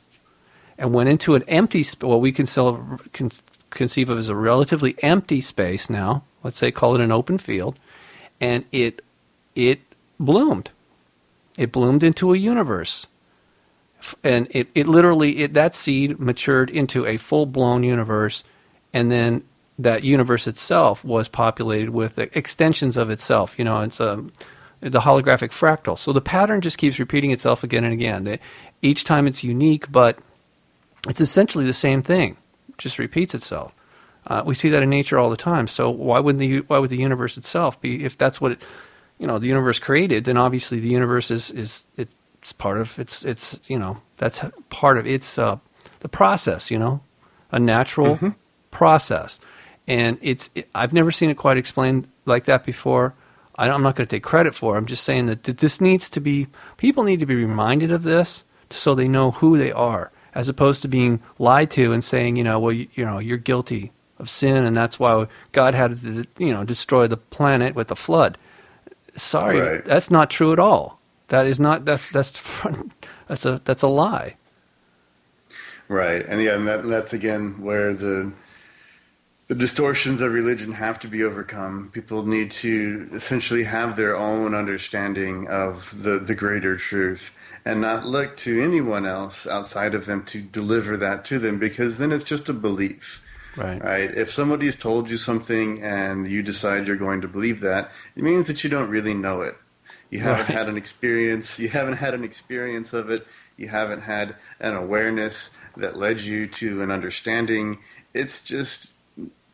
and went into an empty what we can conceive of as a relatively empty space now. Let's say, call it an open field, and it bloomed. It bloomed into a universe, and it literally that seed matured into a full-blown universe, and then that universe itself was populated with extensions of itself. It's the holographic fractal. So the pattern just keeps repeating itself again and again. Each time it's unique, but it's essentially the same thing. It just repeats itself. We see that in nature all the time. So why would the universe itself be, if that's what the universe created, then obviously the universe is it's part of it's that's part of its the process, a natural process. And I've never seen it quite explained like that before. I'm not going to take credit for it. I'm just saying that this needs to be, people need to be reminded of this so they know who they are, as opposed to being lied to and saying, you're guilty of sin, and that's why God had to, destroy the planet with a flood. Sorry, Right. That's not true at all. That is not, that's a lie. Right. And that's again where the distortions of religion have to be overcome. People need to essentially have their own understanding of the greater truth and not look to anyone else outside of them to deliver that to them, because then it's just a belief. Right. If somebody's told you something and you decide you're going to believe that, it means that you don't really know it. You haven't had an experience. You haven't had an experience of it. You haven't had an awareness that led you to an understanding. It's just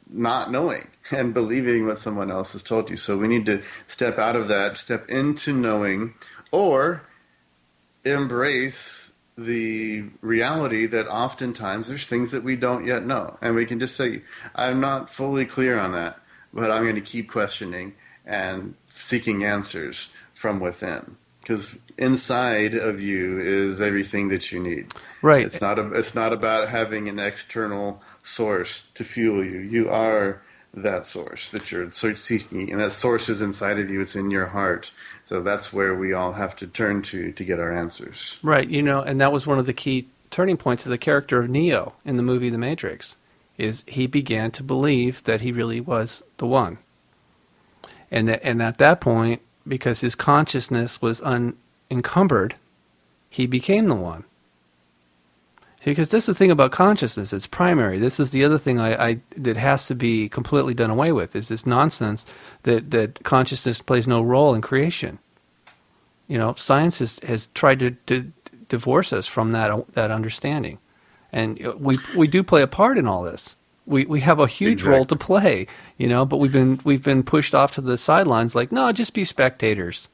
not knowing and believing what someone else has told you. So we need to step out of that, step into knowing, or embrace the reality that oftentimes there's things that we don't yet know. And we can just say, I'm not fully clear on that, but I'm going to keep questioning and seeking answers from within. Because inside of you is everything that you need. Right. It's not about having an external source to fuel you. You are that source that you're seeking, and that source is inside of you. It's in your heart. So that's where we all have to turn to get our answers. Right. And that was one of the key turning points of the character of Neo in the movie The Matrix, is he began to believe that he really was the one. And at that point, because his consciousness was unencumbered, he became the one. Because this is the thing about consciousness, it's primary. This is the other thing that has to be completely done away with, is this nonsense that consciousness plays no role in creation. Science has tried to divorce us from that understanding. And we do play a part in all this. We have a huge role to play, but we've been pushed off to the sidelines like, no, just be spectators.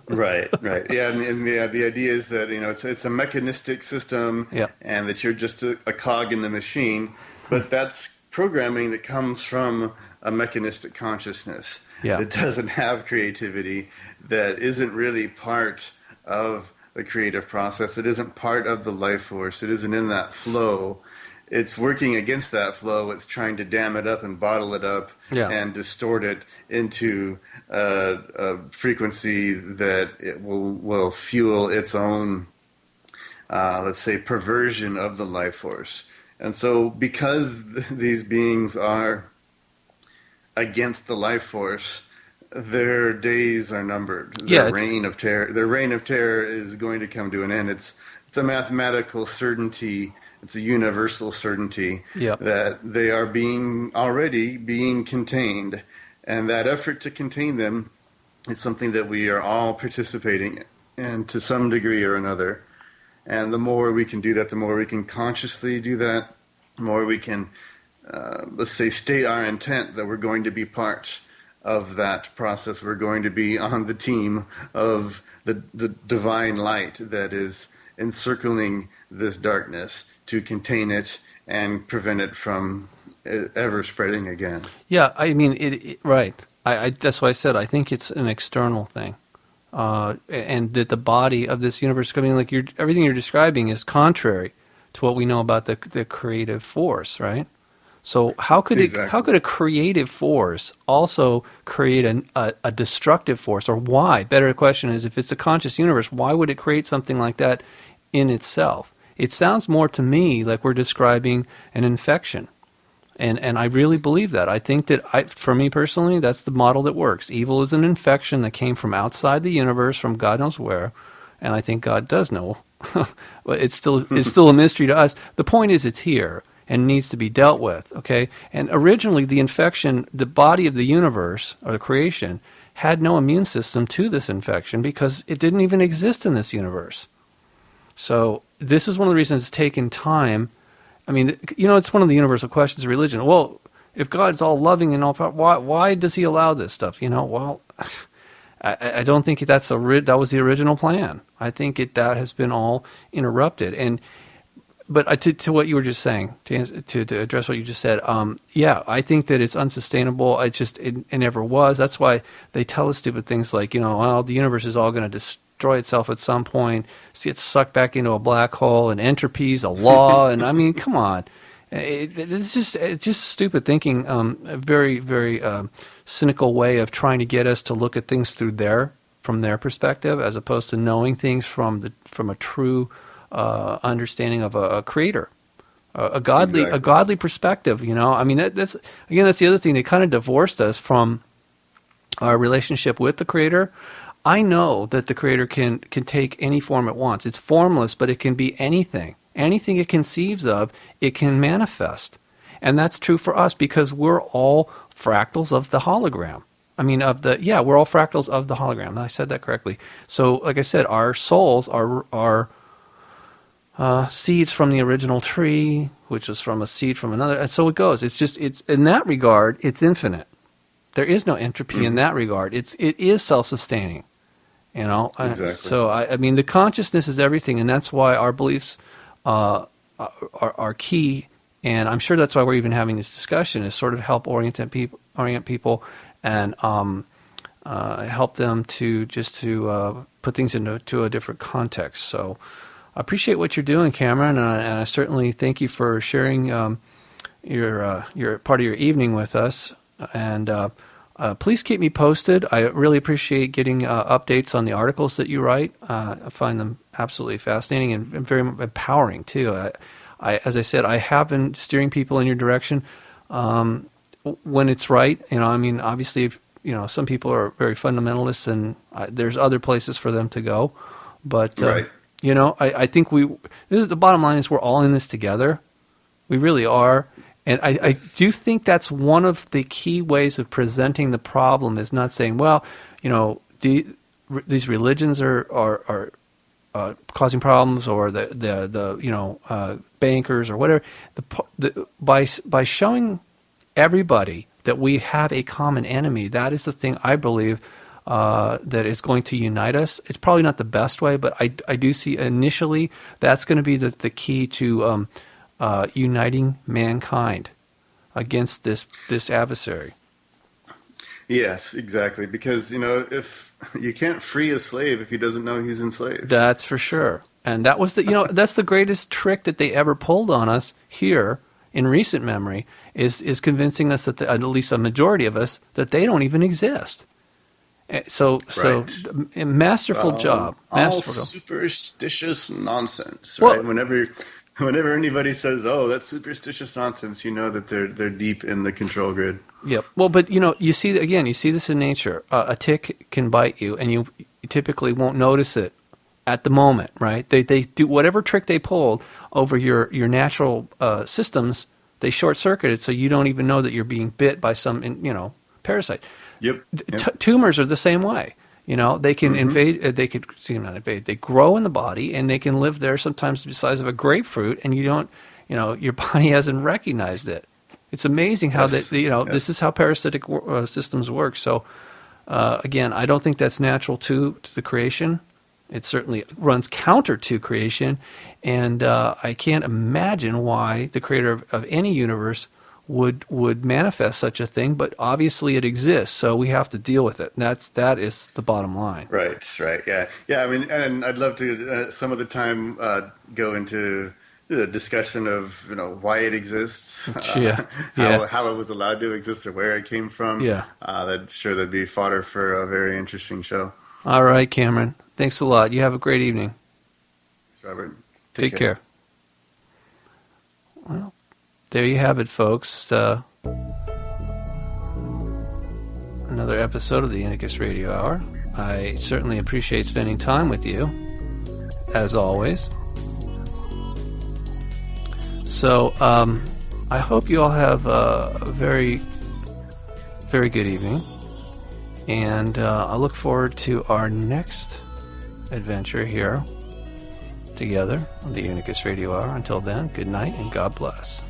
Right. Yeah, and the idea is that it's a mechanistic system, and that you're just a cog in the machine. But that's programming that comes from a mechanistic consciousness that doesn't have creativity, that isn't really part of the creative process. It isn't part of the life force. It isn't in that flow. It's working against that flow. It's trying to dam it up and bottle it up and distort it into a frequency that it will fuel its own, let's say, perversion of the life force. And so because these beings are against the life force, their days are numbered. Their reign of terror is going to come to an end. It's a mathematical certainty. It's a universal certainty that they are already being contained. And that effort to contain them is something that we are all participating in to some degree or another. And the more we can do that, the more we can consciously do that, the more we can, let's say, state our intent that we're going to be part of that process. We're going to be on the team of the divine light that is encircling this darkness to contain it and prevent it from ever spreading again. Yeah, I mean, right. That's why I said I think it's an external thing, and that the body of this universe, everything you're describing is contrary to what we know about the creative force, right? So how could a creative force also create a destructive force, or why? Better question is, if it's a conscious universe, why would it create something like that in itself? It sounds more to me like we're describing an infection. And I really believe that. I think that, for me personally, that's the model that works. Evil is an infection that came from outside the universe, from God knows where, and I think God does know. But it's still a mystery to us. The point is, it's here and needs to be dealt with, okay? And originally, the infection, the body of the universe, or the creation, had no immune system to this infection because it didn't even exist in this universe. So this is one of the reasons it's taken time I mean, it's one of the universal questions of religion. Well, if God's all loving and all powerful, why does he allow this stuff? Well, I don't think that was the original plan. I think that has been all interrupted. But to what you were just saying, to address what you just said, I think that it's unsustainable. It never was. That's why they tell us stupid things like, the universe is all going to destroy itself at some point, get sucked back into a black hole, and entropy is a law. And I mean, come on. It's just stupid thinking, a very, very cynical way of trying to get us to look at things from their perspective, as opposed to knowing things from a true understanding of a creator, a godly perspective. I mean, that's the other thing. They kind of divorced us from our relationship with the creator. I know that the creator can take any form it wants. It's formless, but it can be anything. Anything it conceives of, it can manifest. And that's true for us because we're all fractals of the hologram. We're all fractals of the hologram. I said that correctly. So, like I said, our souls are seeds from the original tree, which was from a seed from another. And so it goes. It's in that regard, it's infinite. There is no entropy in that regard. It is self-sustaining. Exactly. So I mean, the consciousness is everything, and that's why our beliefs are key. And I'm sure that's why we're even having this discussion, is sort of help orient people, and help them to put things into a different context. So I appreciate what you're doing, Cameron, and I certainly thank you for sharing your part of your evening with us. And please keep me posted. I really appreciate getting updates on the articles that you write. I find them absolutely fascinating and very empowering too. As I said, I have been steering people in your direction when it's right. Obviously, some people are very fundamentalists, and there's other places for them to go. But right. I think the bottom line is we're all in this together. We really are. And I do think that's one of the key ways of presenting the problem, is not saying, well, these religions are causing problems, or the bankers or whatever. By showing everybody that we have a common enemy, that is the thing I believe that is going to unite us. It's probably not the best way, but I do see initially that's going to be the key to uniting mankind against this adversary. Yes, exactly. Because if you can't free a slave if he doesn't know he's enslaved. That's for sure. And that was that's the greatest trick that they ever pulled on us here in recent memory, is convincing us that at least a majority of us, that they don't even exist. So masterful job. All superstitious nonsense, right? Well, Whenever anybody says, "Oh, that's superstitious nonsense," you know that they're deep in the control grid. Yep. Well, but you see this in nature. A tick can bite you, and you typically won't notice it at the moment, right? They do whatever trick they pulled over your natural systems. They short circuit it, so you don't even know that you're being bit by some parasite. Yep. Tumors are the same way. They can invade. They could not invade. They grow in the body, and they can live there sometimes the size of a grapefruit, and you don't. Your body hasn't recognized it. It's amazing how this is how parasitic systems work. So again, I don't think that's natural to the creation. It certainly runs counter to creation, and I can't imagine why the creator of any universe would manifest such a thing, but obviously it exists, so we have to deal with it. And that is the bottom line. Right, yeah. I mean, and I'd love to some other time go into the discussion of why it exists, how it was allowed to exist, or where it came from. Yeah, that'd be fodder for a very interesting show. All right, Cameron. Thanks a lot. You have a great evening. Thanks, Robert. Take care. Well, there you have it, folks. Another episode of the Unicus Radio Hour. I certainly appreciate spending time with you, as always. So, I hope you all have a very, very good evening. And I look forward to our next adventure here together on the Unicus Radio Hour. Until then, good night and God bless.